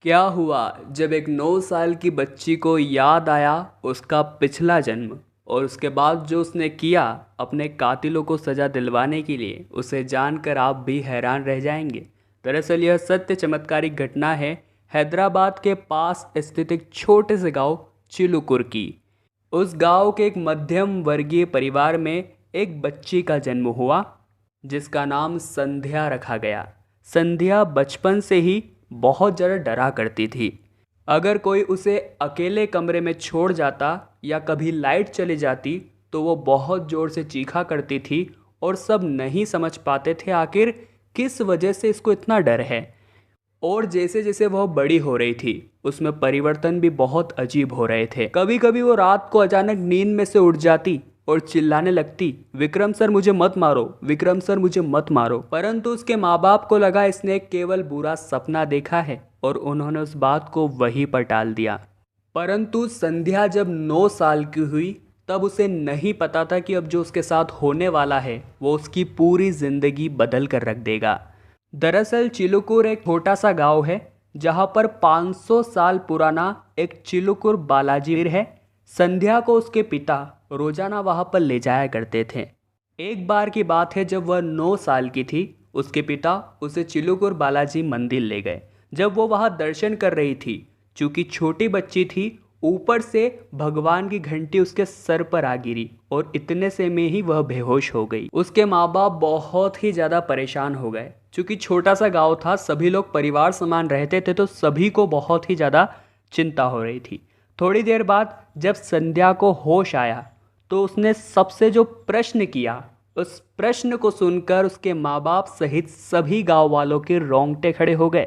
क्या हुआ जब एक 9 साल की बच्ची को याद आया उसका पिछला जन्म और उसके बाद जो उसने किया अपने कातिलों को सज़ा दिलवाने के लिए, उसे जानकर आप भी हैरान रह जाएंगे। दरअसल यह सत्य चमत्कारिक घटना है हैदराबाद के पास स्थित एक छोटे से गांव चिलुकुर की। उस गांव के एक मध्यम वर्गीय परिवार में एक बच्ची का जन्म हुआ जिसका नाम संध्या रखा गया। संध्या बचपन से ही बहुत ज़्यादा डरा करती थी। अगर कोई उसे अकेले कमरे में छोड़ जाता या कभी लाइट चली जाती तो वो बहुत ज़ोर से चीखा करती थी और सब नहीं समझ पाते थे आखिर किस वजह से इसको इतना डर है। और जैसे जैसे वह बड़ी हो रही थी उसमें परिवर्तन भी बहुत अजीब हो रहे थे। कभी कभी वो रात को अचानक नींद में से उठ जाती और चिल्लाने लगती, विक्रम सर मुझे मत मारो, विक्रम सर मुझे मत मारो। परंतु उसके माँ बाप को लगा इसने केवल बुरा सपना देखा है और उन्होंने उस बात को वहीं पर टाल दिया। परंतु संध्या जब 9 साल की हुई तब उसे नहीं पता था कि अब जो उसके साथ होने वाला है वो उसकी पूरी जिंदगी बदल कर रख देगा। दरअसल चिलुकुर एक छोटा सा गांव है जहां पर 500 साल पुराना एक चिलुकुर बालाजी मंदिर है। संध्या को उसके पिता रोजाना वहां पर ले जाया करते थे। एक बार की बात है जब वह 9 साल की थी, उसके पिता उसे चिलुकुर बालाजी मंदिर ले गए। जब वो वहां दर्शन कर रही थी, चूंकि छोटी बच्ची थी, ऊपर से भगवान की घंटी उसके सर पर आ गिरी और इतने से में ही वह बेहोश हो गई। उसके माँ बाप बहुत ही ज़्यादा परेशान हो गए। चूंकि छोटा सा गांव था, सभी लोग परिवार समान रहते थे, तो सभी को बहुत ही ज़्यादा चिंता हो रही थी। थोड़ी देर बाद जब संध्या को होश आया तो उसने सबसे जो प्रश्न किया, उस प्रश्न को सुनकर उसके माँ बाप सहित सभी गांव वालों के रोंगटे खड़े हो गए।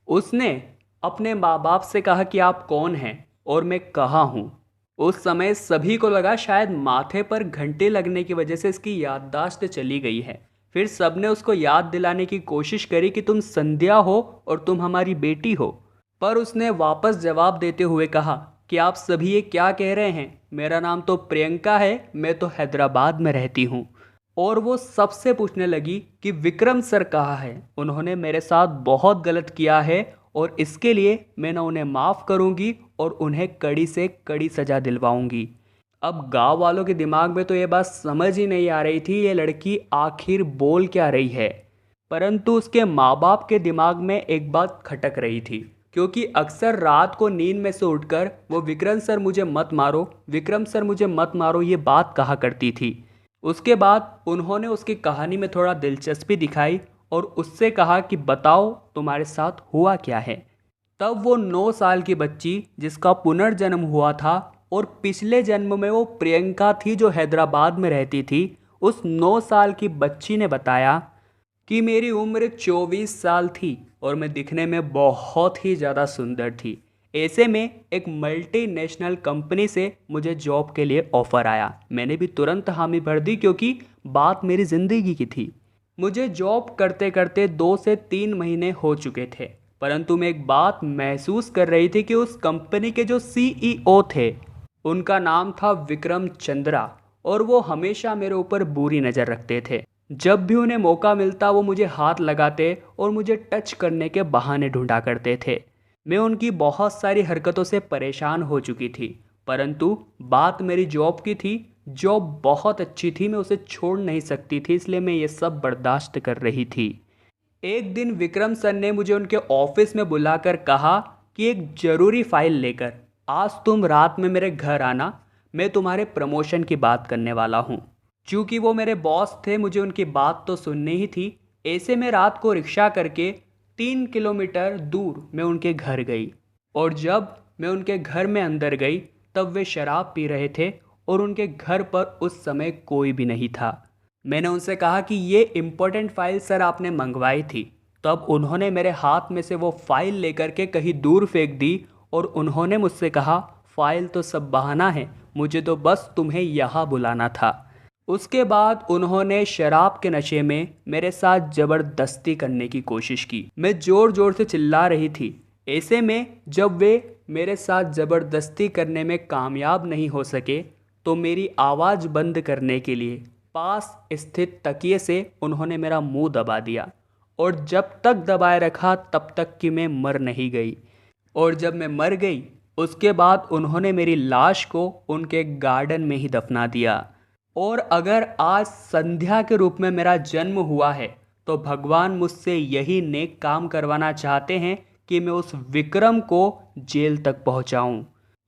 उसने अपने माँ बाप से कहा कि आप कौन हैं और मैं कहाँ हूँ। उस समय सभी को लगा शायद माथे पर घंटे लगने की वजह से इसकी याददाश्त चली गई है। फिर सबने उसको याद दिलाने की कोशिश करी कि तुम संध्या हो और तुम हमारी बेटी हो। पर उसने वापस जवाब देते हुए कहा कि आप सभी ये क्या कह रहे हैं, मेरा नाम तो प्रियंका है, मैं तो हैदराबाद में रहती हूँ। और वो सबसे पूछने लगी कि विक्रम सर कहाँ है, उन्होंने मेरे साथ बहुत गलत किया है और इसके लिए मैं ना उन्हें माफ़ करूँगी और उन्हें कड़ी से कड़ी सज़ा दिलवाऊंगी। अब गांव वालों के दिमाग में तो ये बात समझ ही नहीं आ रही थी ये लड़की आखिर बोल क्या रही है। परंतु उसके माँ बाप के दिमाग में एक बात खटक रही थी, क्योंकि अक्सर रात को नींद में से उठकर वो विक्रम सर मुझे मत मारो, विक्रम सर मुझे मत मारो ये बात कहा करती थी। उसके बाद उन्होंने उसकी कहानी में थोड़ा दिलचस्पी दिखाई और उससे कहा कि बताओ तुम्हारे साथ हुआ क्या है। तब वो 9 साल की बच्ची जिसका पुनर्जन्म हुआ था और पिछले जन्म में वो प्रियंका थी जो हैदराबाद में रहती थी, उस 9 साल की बच्ची ने बताया कि मेरी उम्र 24 साल थी और मैं दिखने में बहुत ही ज़्यादा सुंदर थी। ऐसे में एक मल्टीनेशनल कंपनी से मुझे जॉब के लिए ऑफ़र आया। मैंने भी तुरंत हामी भर दी क्योंकि बात मेरी ज़िंदगी की थी। मुझे जॉब करते करते 2 से 3 महीने हो चुके थे, परंतु मैं एक बात महसूस कर रही थी कि उस कंपनी के जो सीईओ थे उनका नाम था विक्रम चंद्रा, और वो हमेशा मेरे ऊपर बुरी नज़र रखते थे। जब भी उन्हें मौका मिलता वो मुझे हाथ लगाते और मुझे टच करने के बहाने ढूंढा करते थे। मैं उनकी बहुत सारी हरकतों से परेशान हो चुकी थी, परंतु बात मेरी जॉब की थी। जॉब बहुत अच्छी थी, मैं उसे छोड़ नहीं सकती थी, इसलिए मैं ये सब बर्दाश्त कर रही थी। एक दिन विक्रम सर ने मुझे उनके ऑफिस में बुलाकर कहा कि एक ज़रूरी फाइल लेकर आज तुम रात में मेरे घर आना, मैं तुम्हारे प्रमोशन की बात करने वाला हूँ। चूँकि वो मेरे बॉस थे, मुझे उनकी बात तो सुननी ही थी। ऐसे में रात को रिक्शा करके 3 किलोमीटर दूर मैं उनके घर गई, और जब मैं उनके घर में अंदर गई तब वे शराब पी रहे थे और उनके घर पर उस समय कोई भी नहीं था। मैंने उनसे कहा कि ये इम्पोर्टेंट फाइल सर आपने मंगवाई थी। तब उन्होंने मेरे हाथ में से वो फाइल लेकर के कहीं दूर फेंक दी और उन्होंने मुझसे कहा फाइल तो सब बहाना है, मुझे तो बस तुम्हें यहाँ बुलाना था। उसके बाद उन्होंने शराब के नशे में मेरे साथ ज़बरदस्ती करने की कोशिश की। मैं ज़ोर ज़ोर से चिल्ला रही थी। ऐसे में जब वे मेरे साथ ज़बरदस्ती करने में कामयाब नहीं हो सके तो मेरी आवाज़ बंद करने के लिए पास स्थित तकिए से उन्होंने मेरा मुंह दबा दिया, और जब तक दबाए रखा तब तक कि मैं मर नहीं गई। और जब मैं मर गई उसके बाद उन्होंने मेरी लाश को उनके गार्डन में ही दफना दिया। और अगर आज संध्या के रूप में मेरा जन्म हुआ है तो भगवान मुझसे यही नेक काम करवाना चाहते हैं कि मैं उस विक्रम को जेल तक पहुंचाऊं।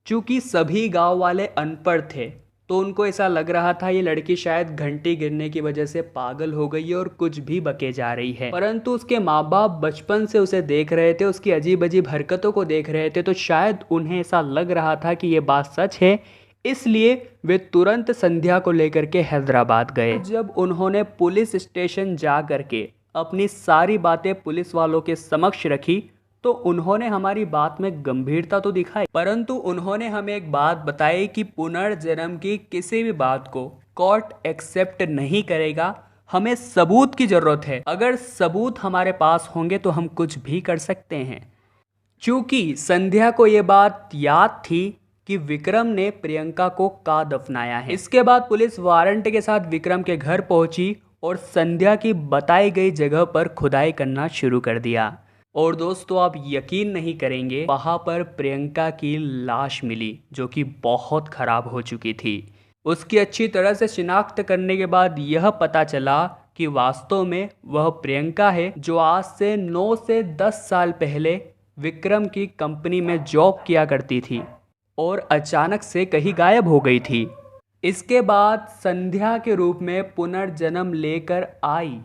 चूंकि सभी गांव वाले अनपढ़ थे तो उनको ऐसा लग रहा था ये लड़की शायद घंटी गिरने की वजह से पागल हो गई है और कुछ भी बके जा रही है। परंतु उसके माँ बाप बचपन से उसे देख रहे थे, उसकी अजीब अजीब हरकतों को देख रहे थे, तो शायद उन्हें ऐसा लग रहा था कि ये बात सच है। इसलिए वे तुरंत संध्या को लेकर के हैदराबाद गए। जब उन्होंने पुलिस स्टेशन जा करके अपनी सारी बातें पुलिस वालों के समक्ष रखी तो उन्होंने हमारी बात में गंभीरता तो दिखाई, परंतु उन्होंने हमें एक बात बताई कि पुनर्जन्म की किसी भी बात को कोर्ट एक्सेप्ट नहीं करेगा। हमें सबूत की जरूरत है। अगर सबूत हमारे पास होंगे तो हम कुछ भी कर सकते हैं। चूंकि संध्या को ये बात याद थी कि विक्रम ने प्रियंका को का दफनाया है। इसके बाद पुलिस वारंट के साथ विक्रम के घर पहुंची और संध्या की बताई गई जगह पर खुदाई करना शुरू कर दिया। और दोस्तों आप यकीन नहीं करेंगे, वहां पर प्रियंका की लाश मिली जो कि बहुत खराब हो चुकी थी। उसकी अच्छी तरह से शिनाख्त करने के बाद यह पता चला कि वास्तव में वह प्रियंका है जो आज से 9 से 10 साल पहले विक्रम की कंपनी में जॉब किया करती थी और अचानक से कहीं गायब हो गई थी। इसके बाद संध्या के रूप में पुनर्जन्म लेकर आई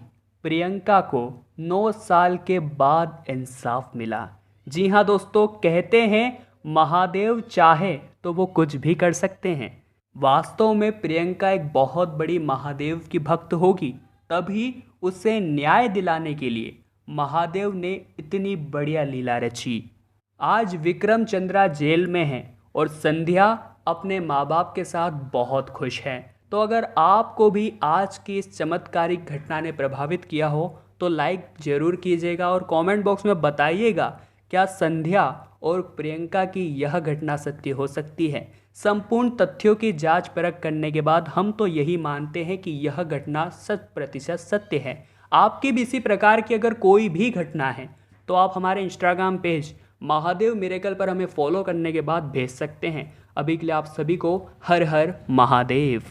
प्रियंका को 9 साल के बाद इंसाफ मिला। जी हाँ दोस्तों, कहते हैं महादेव चाहे तो वो कुछ भी कर सकते हैं। वास्तव में प्रियंका एक बहुत बड़ी महादेव की भक्त होगी, तभी उसे न्याय दिलाने के लिए महादेव ने इतनी बढ़िया लीला रची। आज विक्रम चंद्रा जेल में है और संध्या अपने माँ बाप के साथ बहुत खुश है। तो अगर आपको भी आज की इस चमत्कारिक घटना ने प्रभावित किया हो तो लाइक ज़रूर कीजिएगा और कमेंट बॉक्स में बताइएगा क्या संध्या और प्रियंका की यह घटना सत्य हो सकती है। संपूर्ण तथ्यों की जांच परख करने के बाद हम तो यही मानते हैं कि यह घटना 100% सत्य है। आपकी भी इसी प्रकार की अगर कोई भी घटना है तो आप हमारे इंस्टाग्राम पेज महादेव मिरेकल पर हमें फॉलो करने के बाद भेज सकते हैं। अभी के लिए आप सभी को हर हर महादेव।